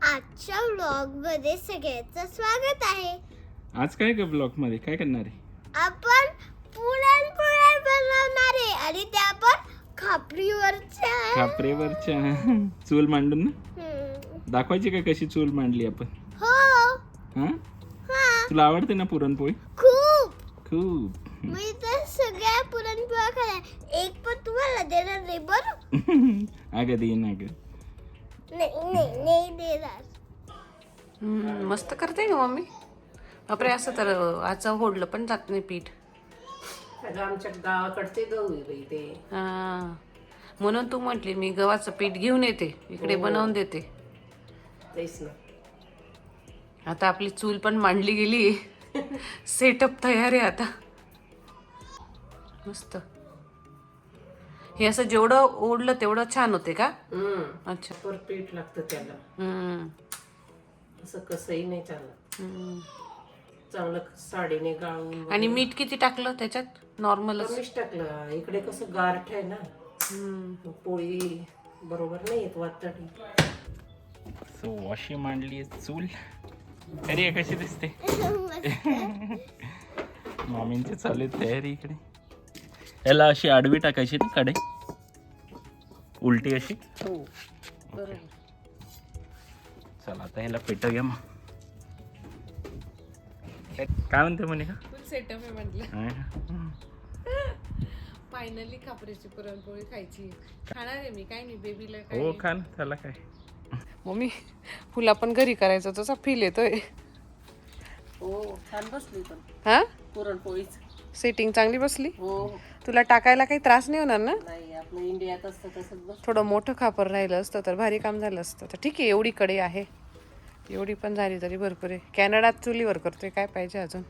आजच्या व्लॉग मध्ये सगळ्यांचं स्वागत आहे. आज काय का ब्लॉग मध्ये काय करणार आहे? आपण पुरणपोळ्या बनवणार आहे आणि त्या पण खापरेवरच्या चूल मांडून ना दाखवायची का कशी चूल मांडली आपण? हो. हा, तुला आवडते ना पुरणपोळी? खूप खूप. मी तर सगळ्या पुरणपोळ्या खाल्ल्या. एक पण तुम्हाला देणार नाही बरं? अगं दे ना ग. नाही देणार. मस्त करते का मम्मी? बापरे, असं तर आजचं होडलं पण जात नाही पीठ. आमच्या गावाकडचे गहू आहे बाई ते. हा, म्हणून तू म्हटली मी गव्हाचं पीठ घेऊन येते इकडे बनवून देते. तेच ना. आता आपली चूल पण मांडली गेली. सेटअप तयार आहे आता. मस्त. हे असं जेवढं ओढलं तेवढं छान होते का? अच्छा. पर पीठ लागतं त्याला. असं कसंही नाही चालत. चांगलं साडीने गाळून. आणि मीठ किती टाकलं त्याच्यात? नॉर्मल कमीच टाकलं. इकडे कसं गारठ आहे ना, पोळी बरोबर नाही येत वातडी. सो अशी मांडली चूल. अरे कशी दिसते? मामींची चालू आहे तयारी इकडे. याला अशी आडवी टाकायची ना कडे, उलटी अशी. हो बरोबर. चला आता ह्याला पेटवूया मग. काय म्हणते म्हणे का? फुल सेटअप आहे म्हटलं. फायनली खापरेची पुरणपोळी खायची. खाणार आहे मी, काय नाही बेबीला काय. हो खा ना, त्याला काय. मम्मी फुला पण घरी करायचं तसा फील येतोय. हो छान बसली पण हा, पुरणपोळीच. सेटिंग चांगली बसली. हो तुला टाकायला काही त्रास नाही होणार ना? नाही, आपलं इंडियात असतं तसंच बस. थोडं मोठं खापर राहिलं असतं तर भारी काम झालं असतं. तर ठीक आहे, एवढी कडे आहे, एवढी पण झाली तरी भरपूर आहे. कॅनडात चुलीवर करतोय, काय पाहिजे अजून.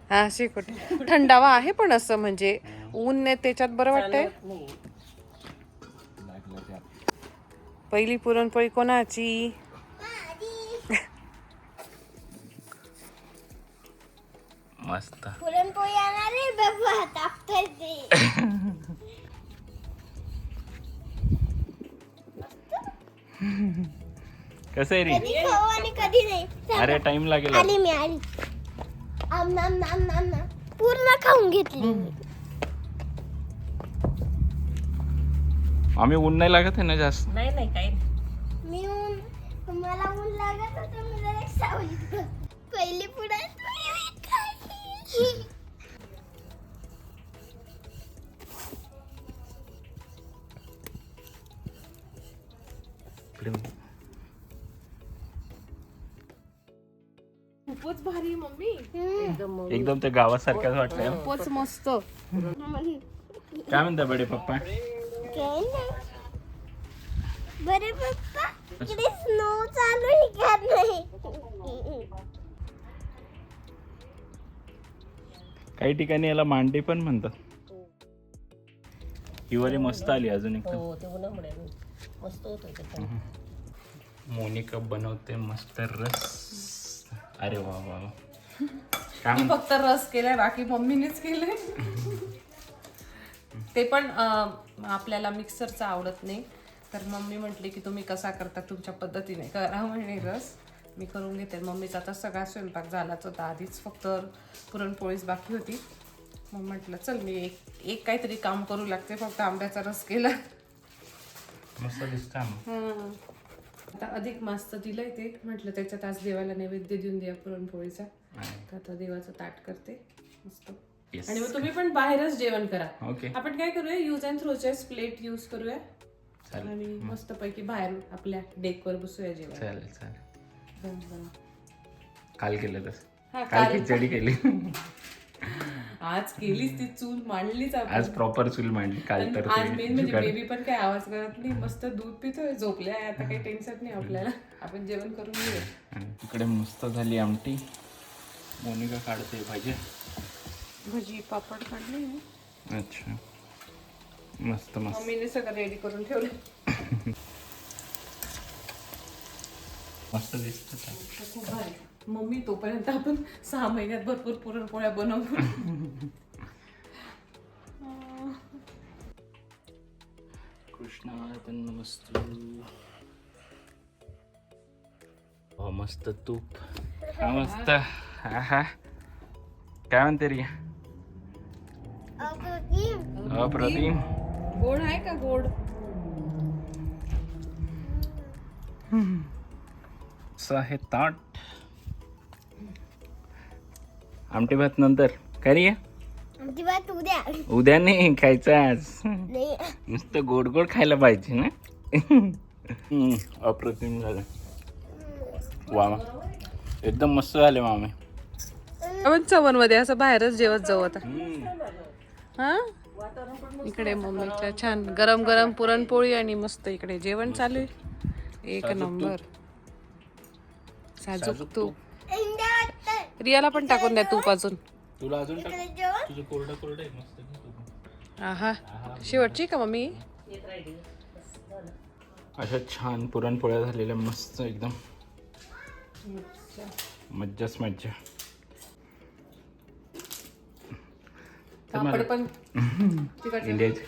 हा शेकोटी. थंडावा आहे पण असं म्हणजे ऊन नाही त्याच्यात, बरं वाटतंय. नाही पहिली पुरणपोळी कोणाची? मस्त. पुरणपोळी येणार आहे बाबा, तापतोय ते. कसं आहे रे? कधी खाऊ आणि कधी नाही. अरे टाइम लागेल. आली मी आली. आम नाम नाम नाम नाम पूर्ण खाऊन घेतली मी. आम्ही ऊन नाही लागत आहे ना जास्त. नाही नाही काही नाही. मी मला ऊन लागत होतं, मी जरा सावलीत. पहिली पुरणपोळी मी खाल्ली. खूपच भारी मम्मी, एकदम ते गावासारखंच वाटतंय. खूपच मस्त. काय म्हणता बडे पप्पा? काय नाही. बरे पप्पा, इकडे स्नो चालू आहे का नाही? काही ठिकाणी याला मांडे पण म्हणतात. हिवाळी मस्त आली अजून एकदम. हो ते उन्हामुळे मस्त होतं ते. मोनिका बनवते मस्त रस. अरे वा वा वा. मी फक्त रस केलाय, बाकी मम्मीनेच केलंय. ते पण आपल्याला मिक्सरचा आवडत नाही, तर मम्मी म्हटली की तुम्ही कसा करता तुमच्या पद्धतीने करा म्हणे रस. मी करून घेते. मम्मीचा आता सगळा स्वयंपाक झालाच होता आधीच, फक्त पुरणपोळीच बाकी होती. मग म्हटलं चल मी एक काहीतरी काम करू लागते, फक्त आंब्याचा रस केला. मस्त दिसत. आता अधिक मास दिलंय ते, म्हटलं त्याच्यात आज देवाला नैवेद्य देऊन द्या पुरणपोळीचा. तर आता देवाचं ताट करते मस्त. आणि मग तुम्ही पण बाहेरच जेवण करा. ओके. आपण काय करूया, यूज अँड थ्रोचेस प्लेट यूज करूया आणि मस्त पैकी बाहेर आपल्या डेकवर बसूया जेवण. चालेल चालेल. बरं. काल केलं तसं. हा, काल खिचडी केली. आज केलीच ती चूल मांडलीच आपण. आज प्रॉपर चूल मांडली. काल तर आज मेन म्हणजे बेबी पण काही आवाज करत नाही, मस्त दूध पितोय, झोपले आहे आता, काही टेन्शन नाही आपल्याला. आपण जेवण करून घेऊया. इकडे मस्त झाली आमटी. मोनिका काढते भाजी. भजी पापड काढले. अच्छा मस्त मस्त. मम्मीने सगळं रेडी करून ठेवलं. मस्त दिसत. खूप भारी. मम्मी तोपर्यंत आपण 6 महिन्यात भरपूर पुरणपोळ्या बनवू. कृष्णार्पण नमस्तु. हो मस्त तूप. हा मस्त. आहा काय म्हणते रिया? अप्रतिम. गोड आहे का गोड? असं आहे ताट. आमटी भात नंतर काय रिया? आमची बात उद्या. उद्या नाही खायचं आज. नाही. नुसतं गोड गोड खायला पाहिजे ना. अप्रतिम झालं. वा एकदम मस्त झाले मामे. आपण चवन मध्ये असं बाहेरच जेवत जाऊ आता. हा इकडे मम्मीच्या छान गरम गरम पुरणपोळी आणि मस्त इकडे जेवण चालू आहे. एक नंबर. साजूक तूप. रियाला पण टाकून द्या तूप अजून. तुला अजून टाक. तुझं कोरडं कोरडं आहे मस्त. आहा शेवटची का मम्मी? अशा छान पुरणपोळ्या झालेल्या मस्त एकदम. मज्जाच मज्जा. पापड पण इंडियाचे.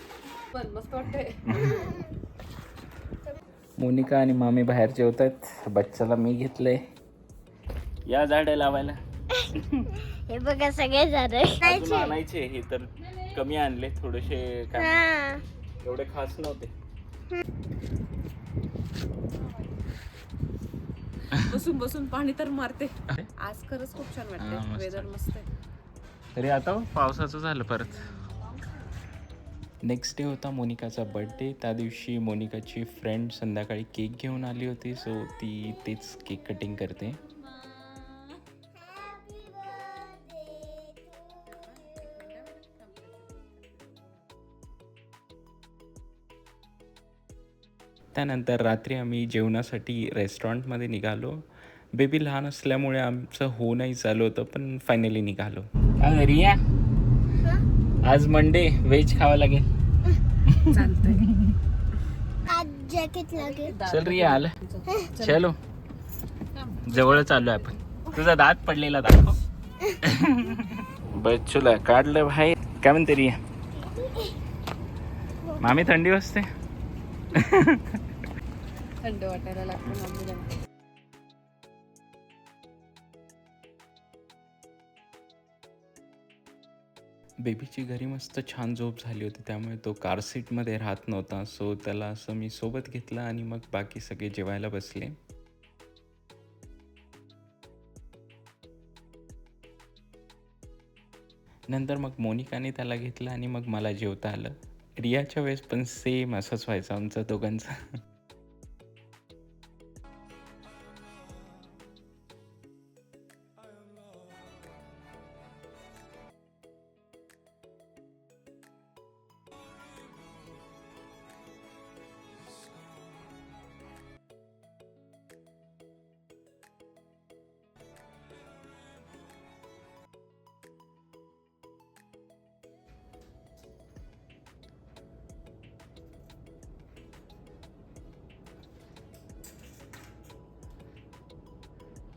पण मस्त वाटतंय. मोनिका आणि मामी बाहेर जेवतात. बच्चाला मी घेतलंय या झाडं लावायला. हे बघा सगळे झाडं अजून आणायचे. हे तर कमी आणले थोडेसे. काय एवढे खास नव्हते. बसून बसून पाणी तर मारते. आज खरंच खूप छान वाटतंय. वेदर मस्त आहे. तरी आता पावसाचं झालं परत. नेक्स्ट डे होता मोनिकाचा बर्थडे. त्या दिवशी मोनिकाची फ्रेंड संध्याकाळी केक घेऊन आली होती. सो ती तेच केक कटिंग करते. त्यानंतर रात्री आम्ही जेवणासाठी रेस्टॉरंटमध्ये निघालो. बेबी लहान असल्यामुळे आमचं हो नाही चालू होतं पण फायनली निघालो. रिया आज मंडे व्हेज खावं लागेल. चालतंय. आज जॅकेट लागेल. चल रिया आलं. चलो जवळच आलो आपण. तुझा दात पडलेला दाखव. बच्चूला काढलं बाहेर. काय म्हणते रिया? मामी थंडी वाजते. थंड वाटायला लागतं मम्मीला. बेबीची घरी मस्त छान झोप झाली होती त्यामुळे तो कार सीटमध्ये राहत नव्हता. सो त्याला असं मी सोबत घेतलं आणि मग बाकी सगळे जेवायला बसले. नंतर मग मोनिकाने त्याला घेतलं आणि मग मला जेवता आलं. रियाच्या वेळेस पण सेम असंच व्हायचं आमचं दोघांचं.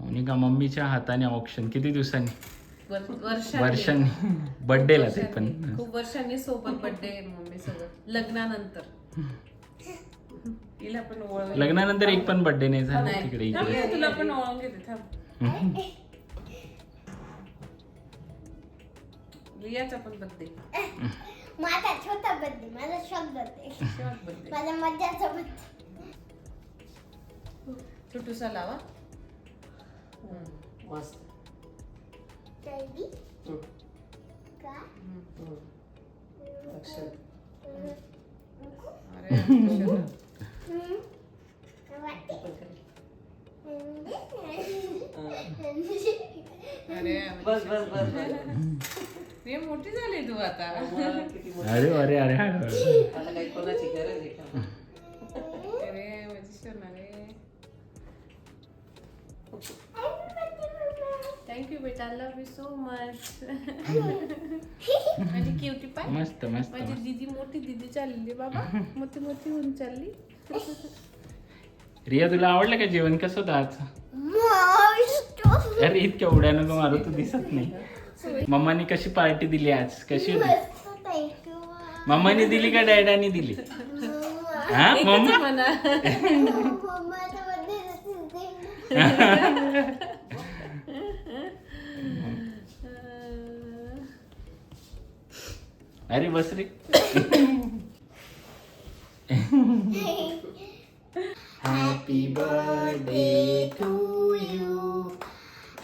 मोनिका मम्मीच्या हाताने ऑप्शन किती दिवसांनी? वर्षांनी. बर्थडेला ते पण खूप वर्षांनी सोबत बर्थडे मम्मी सोबत लग्नानंतर. तिला पण ओळख. लग्नानंतर एक पण बर्थडे नाही झाला तिकडे इकडे. तुला पण ओळख घेते थांब. रियाचा पण बर्थडे. माझा छोटा बर्थडे. माझा शॉर्ट बर्थडे. माझा मज्जाचा बर्थडे. छोटूसा लावा. मस्त. कैदी का अक्षर. अरे बस बस बस. हे मोठी झाली तू आता. किती मोठी. अरे अरे अरे आता काही कोणाची गरज आहे का? अरे माझी सोना रे. थँक्यू बेटा. Love you so much. माझी क्युटी पाय. मस्त मस्त. माझी दीदी मोठी दीदी चालली बाबा. मोठी मोठी होऊन चालली. रिया तुला आवडलं का जेवण? कसं होतं आज? मस्त. अरे इतक्या उड्या नको मारू, तू दिसत नाही. मम्मानी कशी पार्टी दिली आज? कशी होती? मस्त, thank you. मम्मानी दिली का डॅडानी दिली? हा मम्मा मम्माचा birthday असेल ते. अरे बस रे. Happy birthday to you,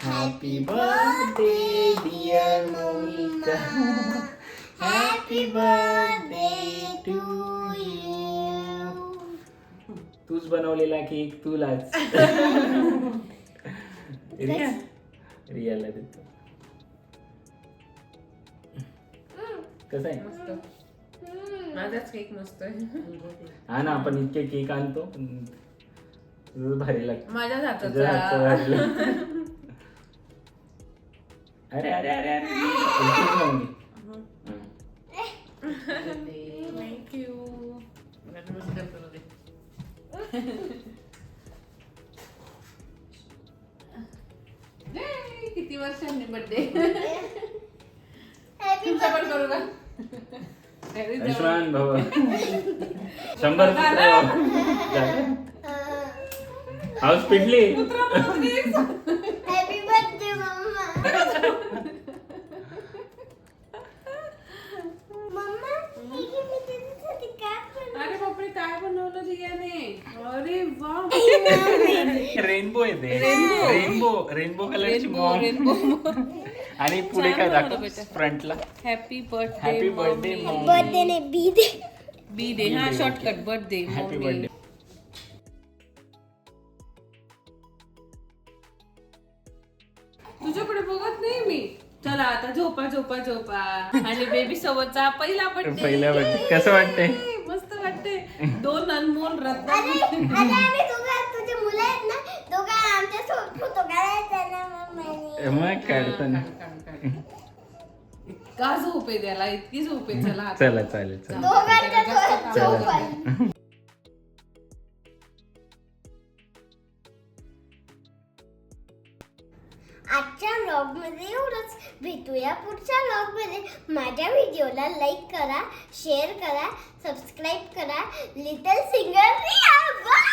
happy birthday dear Monica, happy birthday to you. तूच बनवलेला केक तुलाच. रियाला देतो. कसं आहे? माझाच केक मस्त आहे. हा ना, आपण इतके केक आणतो भारी लागतं. माझ्याच तुझं हातचं हाताचा. भारी लागतं. अरे अरे अरे अरे इतकीच लावून घे. थँक्यू. किती वर्षांनी बर्थडे Happy तुमचा पण करू का? आयुष्मान भाऊ 100 हाऊस पिटली. Happy birthday, मम्मा. मम्मा, ठीक आहे, मी तुझ्यासाठी काय बनवलं? अरे बापरे, काय बनवलं रियाने? अरे वा, रेनबो येते. रेनबो कलरची बॉल. आणि पुढे काय दाखव फ्रंटला? Happy birthday. Happy birthday Birthday नाही, बी दे. B day. हा शॉर्टकट बर्थडे. Happy birthday. तुझ्याकडे बघत नाही मी. चला आता झोपा झोपा झोपा. आणि बेबी सोबतचा पहिला बर्थडे. पहिला बर्थडे कसं वाटतंय? मस्त वाटते. 2 अनमोल रत्न. अरे आम्ही दोघं, तुझे मुलं आहेत ना, दोघं आमच्या सोबत फोटो काढायचा ना मम्माने. मग काढतो ना. इतका झोप आहे त्याला, इतकी झोप आहे. चला आता. चला चालेल चालेल. दोघांच्या जास्त झोप काम आहे. आजच्या व्लॉग मध्ये एवढंच. भेटूया पुढच्या व्लॉग मध्ये. माझ्या व्हिडिओला लाईक करा, शेअर करा, सबस्क्राईब करा. Little singer Riya. बाय.